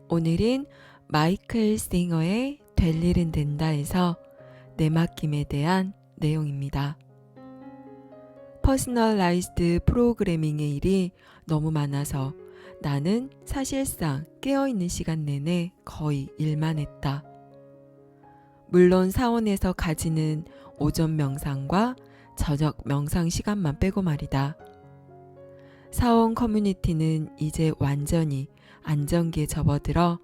오늘은 마이클 싱어의 될 일은 된다에서 내 맡김에 대한 내용입니다. 퍼스널라이즈드 프로그래밍의 일이 너무 많아서 나는 사실상 깨어있는 시간 내내 거의 일만 했다. 물론 사원에서 가지는 오전 명상과 저녁 명상 시간만 빼고 말이다. 사원 커뮤니티는 이제 완전히 안정기에 접어들어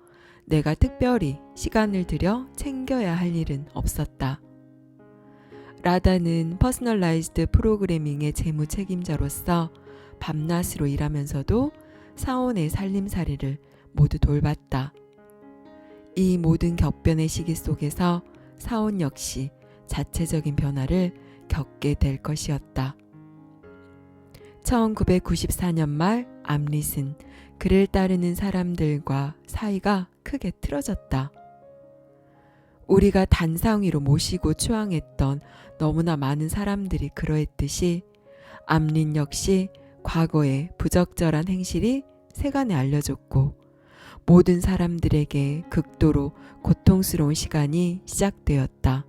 내가 특별히 시간을 들여 챙겨야 할 일은 없었다. 라다는 퍼스널라이즈드 프로그래밍의 재무 책임자로서 밤낮으로 일하면서도 사원의 살림살이를 모두 돌봤다. 이 모든 격변의 시기 속에서 사원 역시 자체적인 변화를 겪게 될 것이었다. 1994년 말 암릿은 그를 따르는 사람들과 사이가 크게 틀어졌다. 우리가 단상위로 모시고 추앙했던 너무나 많은 사람들이 그러했듯이 암릿 역시 과거의 부적절한 행실이 세간에 알려졌고 모든 사람들에게 극도로 고통스러운 시간이 시작되었다.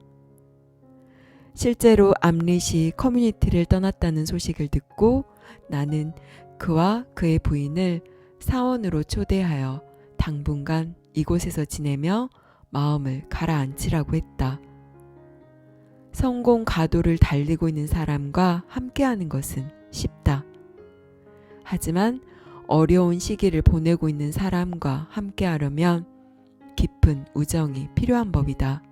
실제로 암릿이 커뮤니티를 떠났다는 소식을 듣고 나는 그와 그의 부인을 사원으로 초대하여 당분간 이곳에서 지내며 마음을 가라앉히라고 했다. 성공 가도를 달리고 있는 사람과 함께하는 것은 쉽다. 하지만 어려운 시기를 보내고 있는 사람과 함께하려면 깊은 우정이 필요한 법이다.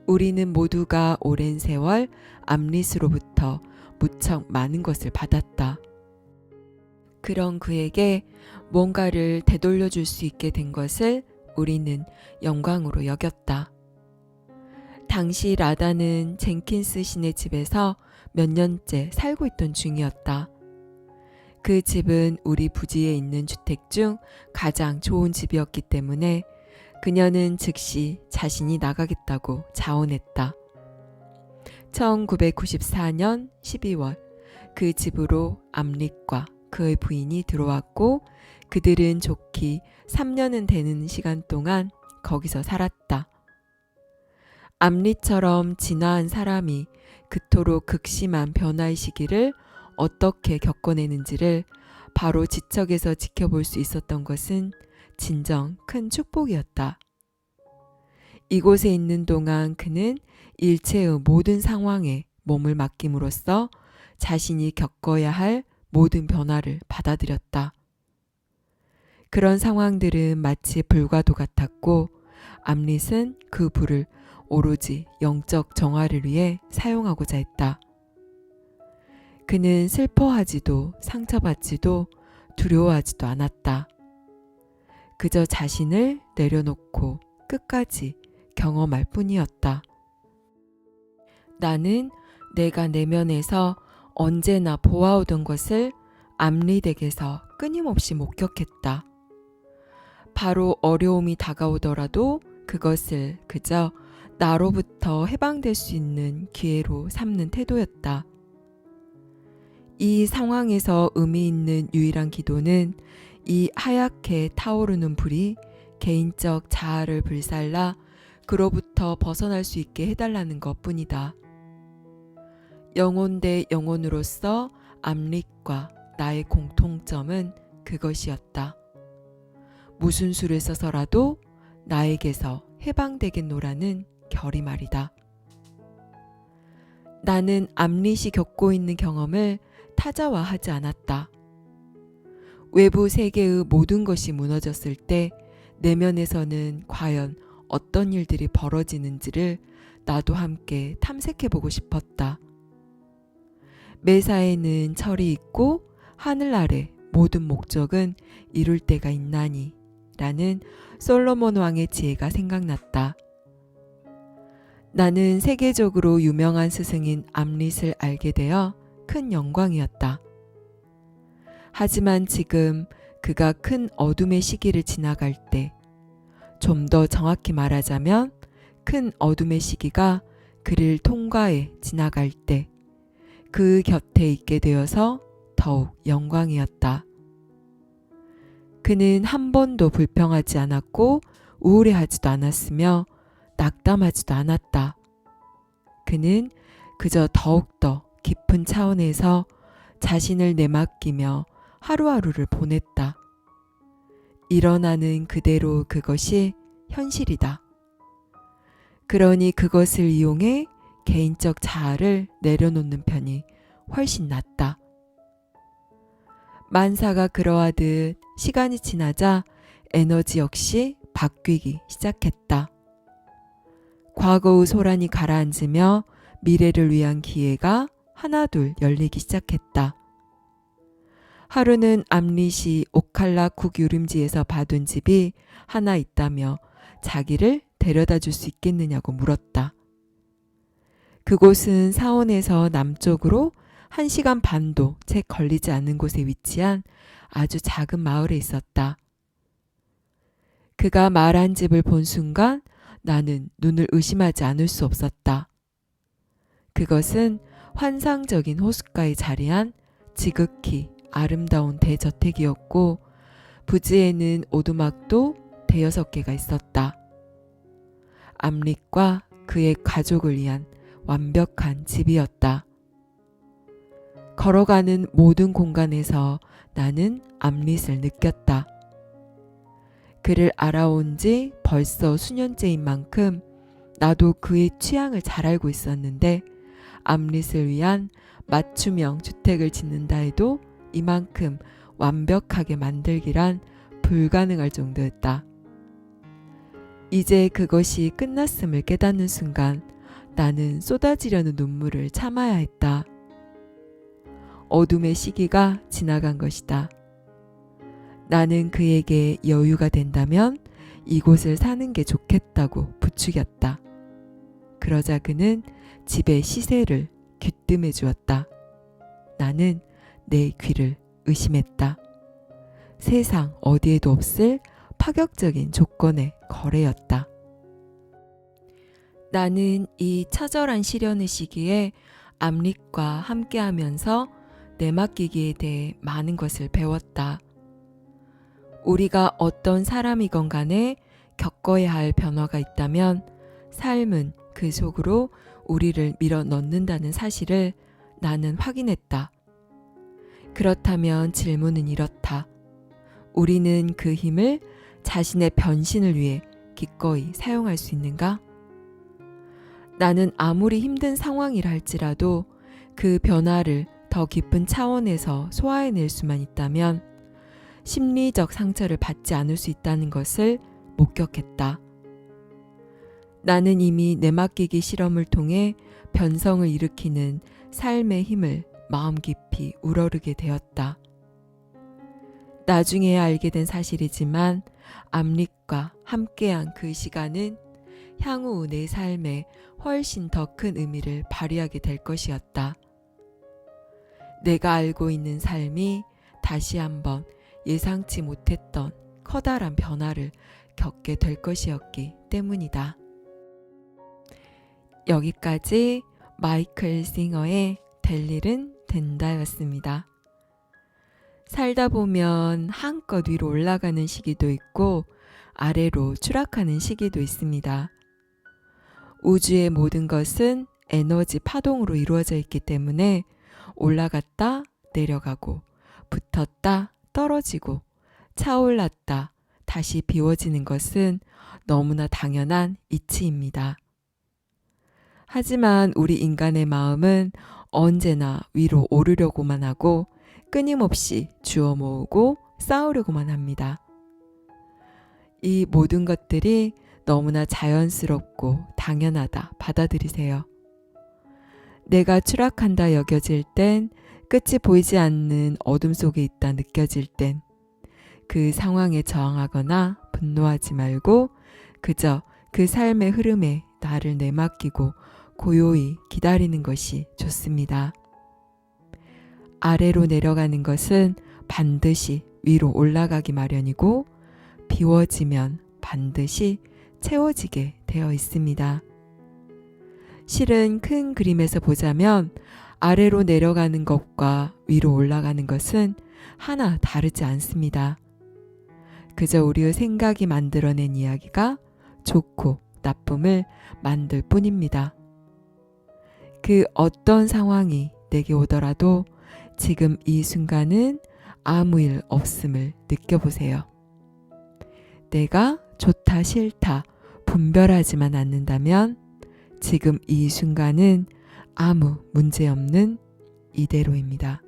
우리는 모두가 오랜 세월 암릿으로부터 무척 많은 것을 받았다. 그런 그에게 뭔가를 되돌려 줄 수 있게 된 것을 우리는 영광으로 여겼다. 당시 라다는 젠킨스 신의 집에서 몇 년째 살고 있던 중이었다. 그 집은 우리 부지에 있는 주택 중 가장 좋은 집이었기 때문에 그녀는 즉시 자신이 나가겠다고 자원했다. 1994년 12월 그 집으로 암릿과 그의 부인이 들어왔고 그들은 좋기 3년은 되는 시간 동안 거기서 살았다. 암릿처럼 진화한 사람이 그토록 극심한 변화의 시기를 어떻게 겪어내는지를 바로 지척에서 지켜볼 수 있었던 것은 진정 큰 축복이었다. 이곳에 있는 동안 그는 일체의 모든 상황에 몸을 맡김으로써 자신이 겪어야 할 모든 변화를 받아들였다. 그런 상황들은 마치 불과도 같았고 암릿은 그 불을 오로지 영적 정화를 위해 사용하고자 했다. 그는 슬퍼하지도 상처받지도 두려워하지도 않았다. 그저 자신을 내려놓고 끝까지 경험할 뿐이었다. 나는 내가 내면에서 언제나 보아오던 것을 암릿에게서 끊임없이 목격했다. 바로 어려움이 다가오더라도 그것을 그저 나로부터 해방될 수 있는 기회로 삼는 태도였다. 이 상황에서 의미 있는 유일한 기도는 이 하얗게 타오르는 불이 개인적 자아를 불살라 그로부터 벗어날 수 있게 해달라는 것뿐이다. 영혼 대 영혼으로서 암릿과 나의 공통점은 그것이었다. 무슨 수를 써서라도 나에게서 해방되겠노라는 결의말이다. 나는 암릿이 겪고 있는 경험을 타자화하지 않았다. 외부 세계의 모든 것이 무너졌을 때 내면에서는 과연 어떤 일들이 벌어지는지를 나도 함께 탐색해보고 싶었다. 매사에는 철이 있고 하늘 아래 모든 목적은 이룰 때가 있나니 라는 솔로몬 왕의 지혜가 생각났다. 나는 세계적으로 유명한 스승인 암릿을 알게 되어 큰 영광이었다. 하지만 지금 그가 큰 어둠의 시기를 지나갈 때, 좀 더 정확히 말하자면 큰 어둠의 시기가 그를 통과해 지나갈 때 그 곁에 있게 되어서 더욱 영광이었다. 그는 한 번도 불평하지 않았고 우울해하지도 않았으며 낙담하지도 않았다. 그는 그저 더욱더 깊은 차원에서 자신을 내맡기며 하루하루를 보냈다. 일어나는 그대로 그것이 현실이다. 그러니 그것을 이용해 개인적 자아를 내려놓는 편이 훨씬 낫다. 만사가 그러하듯 시간이 지나자 에너지 역시 바뀌기 시작했다. 과거의 소란이 가라앉으며 미래를 위한 기회가 하나둘 열리기 시작했다. 하루는 암릿이 오칼라 국유림지에서 봐둔 집이 하나 있다며 자기를 데려다 줄 수 있겠느냐고 물었다. 그곳은 사원에서 남쪽으로 1시간 반도 채 걸리지 않는 곳에 위치한 아주 작은 마을에 있었다. 그가 말한 집을 본 순간 나는 눈을 의심하지 않을 수 없었다. 그것은 환상적인 호숫가에 자리한 지극히 아름다운 대저택이었고 부지에는 오두막도 대여섯 개가 있었다. 암릿과 그의 가족을 위한 완벽한 집이었다. 걸어가는 모든 공간에서 나는 암릿을 느꼈다. 그를 알아온 지 벌써 수년째인 만큼 나도 그의 취향을 잘 알고 있었는데 암릿을 위한 맞춤형 주택을 짓는다 해도 이만큼 완벽하게 만들기란 불가능할 정도였다. 이제 그것이 끝났음을 깨닫는 순간 나는 쏟아지려는 눈물을 참아야 했다. 어둠의 시기가 지나간 것이다. 나는 그에게 여유가 된다면 이곳을 사는 게 좋겠다고 부추겼다. 그러자 그는 집의 시세를 귀뜸해 주었다. 나는 내 귀를 의심했다. 세상 어디에도 없을 파격적인 조건의 거래였다. 나는 이 처절한 시련의 시기에 암릿과 함께하면서 내맡기기에 대해 많은 것을 배웠다. 우리가 어떤 사람이건 간에 겪어야 할 변화가 있다면 삶은 그 속으로 우리를 밀어 넣는다는 사실을 나는 확인했다. 그렇다면 질문은 이렇다. 우리는 그 힘을 자신의 변신을 위해 기꺼이 사용할 수 있는가? 나는 아무리 힘든 상황이라 할지라도 그 변화를 더 깊은 차원에서 소화해낼 수만 있다면 심리적 상처를 받지 않을 수 있다는 것을 목격했다. 나는 이미 내맡기기 실험을 통해 변성을 일으키는 삶의 힘을 마음 깊이 우러르게 되었다. 나중에야 알게 된 사실이지만 암릿과 함께한 그 시간은 향후 내 삶에 훨씬 더 큰 의미를 발휘하게 될 것이었다. 내가 알고 있는 삶이 다시 한번 예상치 못했던 커다란 변화를 겪게 될 것이었기 때문이다. 여기까지 마이클 싱어의 될 일은 된다였습니다. 살다 보면 한껏 위로 올라가는 시기도 있고 아래로 추락하는 시기도 있습니다. 우주의 모든 것은 에너지 파동으로 이루어져 있기 때문에 올라갔다 내려가고 붙었다 떨어지고 차올랐다 다시 비워지는 것은 너무나 당연한 이치입니다. 하지만 우리 인간의 마음은 언제나 위로 오르려고만 하고 끊임없이 주워 모으고 쌓으려고만 합니다. 이 모든 것들이 너무나 자연스럽고 당연하다 받아들이세요. 내가 추락한다 여겨질 땐, 끝이 보이지 않는 어둠 속에 있다 느껴질 땐 그 상황에 저항하거나 분노하지 말고 그저 그 삶의 흐름에 나를 내맡기고 고요히 기다리는 것이 좋습니다. 아래로 내려가는 것은 반드시 위로 올라가기 마련이고 비워지면 반드시 채워지게 되어 있습니다. 실은 큰 그림에서 보자면 아래로 내려가는 것과 위로 올라가는 것은 하나 다르지 않습니다. 그저 우리의 생각이 만들어낸 이야기가 좋고 나쁨을 만들 뿐입니다. 그 어떤 상황이 내게 오더라도 지금 이 순간은 아무 일 없음을 느껴보세요. 내가 좋다 싫다 분별하지만 않는다면 지금 이 순간은 아무 문제 없는 이대로입니다.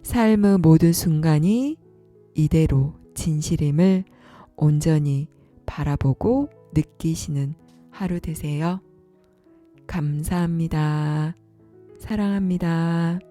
삶의 모든 순간이 이대로 진실임을 온전히 바라보고 느끼시는 하루 되세요. 감사합니다. 사랑합니다.